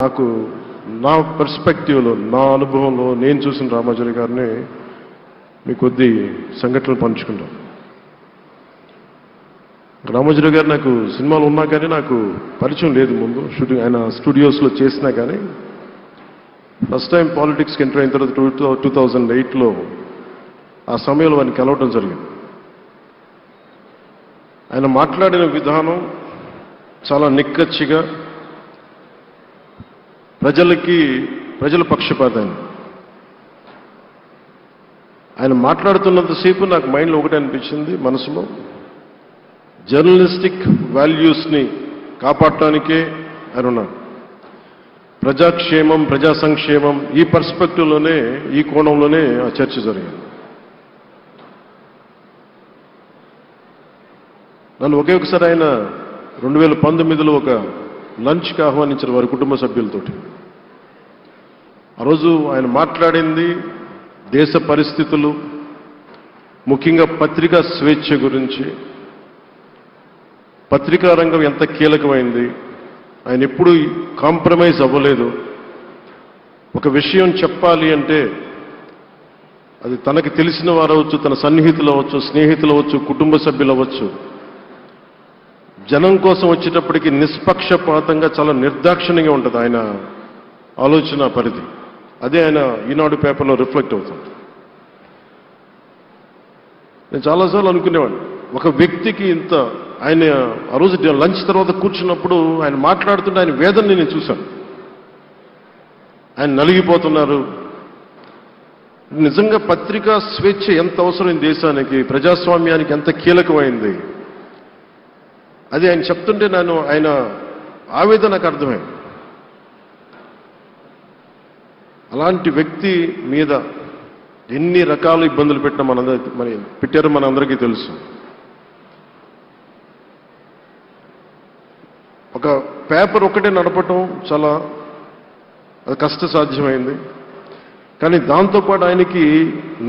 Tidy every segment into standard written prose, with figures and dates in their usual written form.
నాకు నా పర్స్పెక్టివ్లో, నా అనుభవంలో నేను చూసిన రామాచారి గారిని మీ కొద్ది సంఘటనలు పంచుకుంటాం. రామాచారి గారు నాకు సినిమాలు ఉన్నా కానీ నాకు పరిచయం లేదు. ముందు షూటింగ్ ఆయన స్టూడియోస్లో చేసినా కానీ ఫస్ట్ టైం పాలిటిక్స్కి ఎంటర్ అయిన తర్వాత 2008లో ఆ సమయంలో వారిని కలవటం జరిగింది. ఆయన మాట్లాడిన విధానం చాలా నిక్కచ్చిగా, ప్రజల పక్షపాతం. ఆయన మాట్లాడుతున్నంతసేపు నాకు మైండ్లో ఒకటే అనిపించింది, మనసులో జర్నలిస్టిక్ వాల్యూస్ని కాపాడటానికే ఆయన ఉన్నారు. ప్రజాక్షేమం, ప్రజా సంక్షేమం, ఈ పర్స్పెక్టివ్లోనే, ఈ కోణంలోనే ఆ చర్చ జరిగింది. నన్ను ఒకే ఒకసారి ఆయన 2019లో ఒక లంచ్కి ఆహ్వానించారు వారి కుటుంబ సభ్యులతోటి. ఆ రోజు ఆయన మాట్లాడింది దేశ పరిస్థితులు, ముఖ్యంగా పత్రికా స్వేచ్ఛ గురించి, పత్రికా రంగం ఎంత కీలకమైంది. ఆయన ఎప్పుడూ కాంప్రమైజ్ అవ్వలేదు. ఒక విషయం చెప్పాలి అంటే అది తనకి తెలిసిన వారు అవ్వచ్చు, తన సన్నిహితులు అవ్వచ్చు, స్నేహితులు అవ్వచ్చు, కుటుంబ సభ్యులు అవ్వచ్చు, జనం కోసం వచ్చేటప్పటికి నిష్పక్షపాతంగా చాలా నిర్దాక్షిణ్యంగా ఉంటుంది ఆయన ఆలోచన పరిధి. అదే ఆయన ఈనాడు పేపర్లో రిఫ్లెక్ట్ అవుతుంది. నేను చాలాసార్లు అనుకునేవాడిని, ఒక వ్యక్తికి ఇంత, ఆయన ఆ రోజు లంచ్ తర్వాత కూర్చున్నప్పుడు ఆయన మాట్లాడుతుంటే ఆయన వేదనని నేను చూశాను. ఆయన నలిగిపోతున్నారు. నిజంగా పత్రికా స్వేచ్ఛ ఎంత అవసరం దేశానికి, ప్రజాస్వామ్యానికి ఎంత కీలకమైంది, అది ఆయన చెప్తుంటే ఆయన ఆవేదన నాకు అర్థమైంది. అలాంటి వ్యక్తి మీద ఎన్ని రకాల ఇబ్బందులు పెట్టారో మనందరికీ తెలుసు. ఒక పేపర్ ఒక్కటే నడపటం చాలా అది కష్టసాధ్యమైంది. కానీ దాంతోపాటు ఆయనకి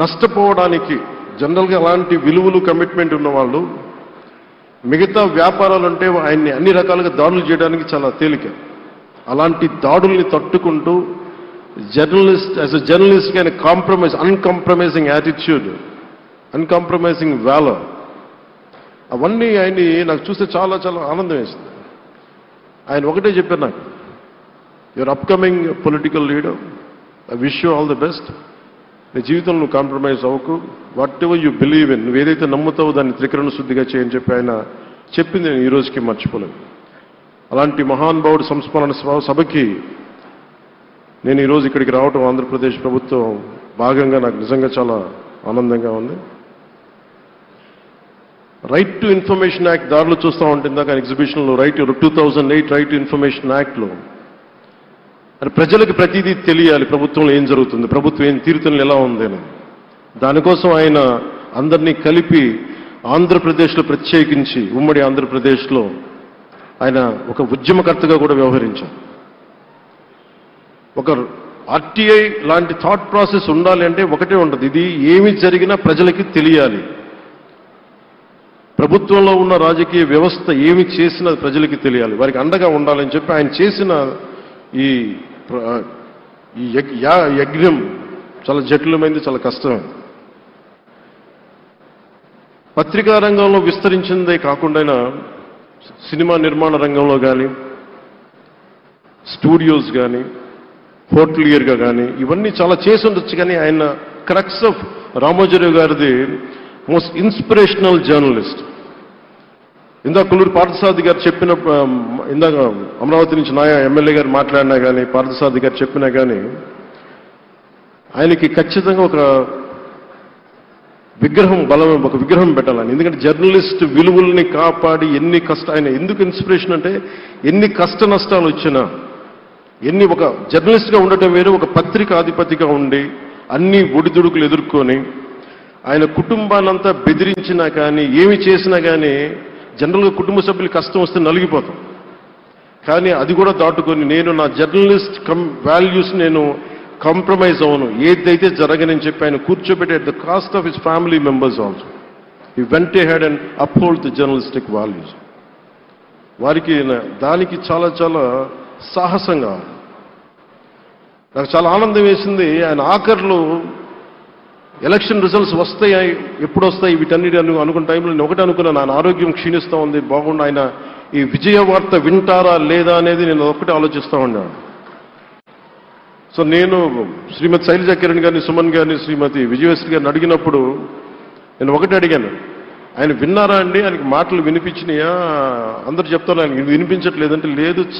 నష్టపోవడానికి, జనరల్గా అలాంటి విలువలు, కమిట్మెంట్ ఉన్నవాళ్ళు మిగతా వ్యాపారాలు అంటే ఆయన్ని అన్ని రకాలుగా దాడులు చేయడానికి చాలా తేలిక. అలాంటి దాడుల్ని తట్టుకుంటూ యాజ్ ఎ జర్నలిస్ట్ ఆయన అన్కాంప్రమైజింగ్ యాటిట్యూడ్, అన్కాంప్రమైజింగ్ వాలర్, అవన్నీ ఆయన్ని నాకు చూస్తే చాలా చాలా ఆనందం వేసింది. ఆయన ఒకటే చెప్పారు నాకు, your upcoming political leader, I wish you all the best. నీ జీవితంలో నువ్వు కాంప్రమైజ్ అవ్వకు, what ever you believe in, నువ్వు ఏదైతే నమ్ముతావో దాన్ని త్రికరణ శుద్ధిగా చేయని చెప్పి ఆయన చెప్పింది నేను ఈ రోజుకి మర్చిపోలేను. అలాంటి మహానుభావుడు సంస్మరణ సభకి నేను ఈరోజు ఇక్కడికి రావటం ఆంధ్రప్రదేశ్ ప్రభుత్వం భాగంగా నాకు నిజంగా చాలా ఆనందంగా ఉంది. రైట్ టు ఇన్ఫర్మేషన్ యాక్ట్ దారిలో చూస్తూ ఉంటుంది దాకా ఎగ్జిబిషన్లో 2008 రైట్ టు ఇన్ఫర్మేషన్ యాక్ట్లో ప్రజలకు ప్రతిదీ తెలియాలి, ప్రభుత్వంలో ఏం జరుగుతుంది, ప్రభుత్వం ఏం తీరుతలు ఎలా ఉంది అని. దానికోసం ఆయన అందరినీ కలిపి ఆంధ్రప్రదేశ్లో, ప్రత్యేకించి ఉమ్మడి ఆంధ్రప్రదేశ్లో ఆయన ఒక ఉద్యమకర్తగా కూడా వ్యవహరించారు. ఒక ఆర్టీఐ లాంటి థాట్ ప్రాసెస్ ఉండాలి అంటే ఒకటే ఉంటుంది, ఇది ఏమి జరిగినా ప్రజలకి తెలియాలి, ప్రభుత్వంలో ఉన్న రాజకీయ వ్యవస్థ ఏమి చేసినా ప్రజలకి తెలియాలి, వారికి అండగా ఉండాలని చెప్పి ఆయన చేసిన ఈ యజ్ఞం చాలా జటిలమైంది, చాలా కష్టమైంది. పత్రికా రంగంలో విస్తరించిందే కాకుండా సినిమా నిర్మాణ రంగంలో కానీ, స్టూడియోస్ కానీ, హోటలియర్గా కానీ ఇవన్నీ చాలా చేసి ఉండొచ్చు. కానీ ఆయన క్రక్స్ ఆఫ్ రామోజీరావు గారిది మోస్ట్ ఇన్స్పిరేషనల్ జర్నలిస్ట్. ఇందాక కొల్లూరు పార్థసారథి గారు చెప్పిన, ఇందాక అమరావతి నుంచి నాయ ఎమ్మెల్యే గారు మాట్లాడినా కానీ, పార్థసారథి గారు చెప్పినా కానీ ఆయనకి ఖచ్చితంగా ఒక విగ్రహం పెట్టాలని. ఎందుకంటే జర్నలిస్ట్ విలువల్ని కాపాడి ఆయన ఎందుకు ఇన్స్పిరేషన్ అంటే, ఎన్ని కష్ట నష్టాలు వచ్చినా, ఒక జర్నలిస్ట్గా ఉండటం వేరు, ఒక పత్రికాధిపతిగా ఉండి అన్ని ఒడిదుడుకులు ఎదుర్కొని ఆయన కుటుంబాన్నంతా బెదిరించినా కానీ, ఏమి చేసినా కానీ జనరల్గా కుటుంబ సభ్యులు కష్టం వస్తే నలిగిపోతాం. కానీ అది కూడా దాటుకొని నేను నా జర్నలిస్ట్ వాల్యూస్ నేను కాంప్రమైజ్ అవ్వను, ఏదైతే జరగనని చెప్పి ఆయన కూర్చోబెట్టి at the cost of his family members also he vent ahead and uphold the journalistic values. వారికి దానికి చాలా చాలా సాహసం కావాలి. నాకు చాలా ఆనందం వేసింది. ఆయన ఆఖర్లు ఎలక్షన్ రిజల్ట్స్ వస్తాయి, ఎప్పుడు వస్తాయి వీటన్నిటి అనుకున్న టైంలో నేను ఒకటి అనుకున్నాను, ఆయన ఆరోగ్యం క్షీణిస్తూ ఉంది, బాగుండు, ఆయన ఈ విజయ వార్త వింటారా లేదా అనేది నేను ఒకటే ఆలోచిస్తూ ఉన్నాను. సో నేను శ్రీమతి శైలజా కిరణ్ గారిని, సుమన్ గారిని, శ్రీమతి విజయశ్రీ గారిని అడిగినప్పుడు నేను ఒకటి అడిగాను, ఆయన విన్నారా అండి, ఆయనకి మాటలు వినిపించినాయా? అందరూ చెప్తాను, ఆయన వినిపించట్లేదంటే లేదు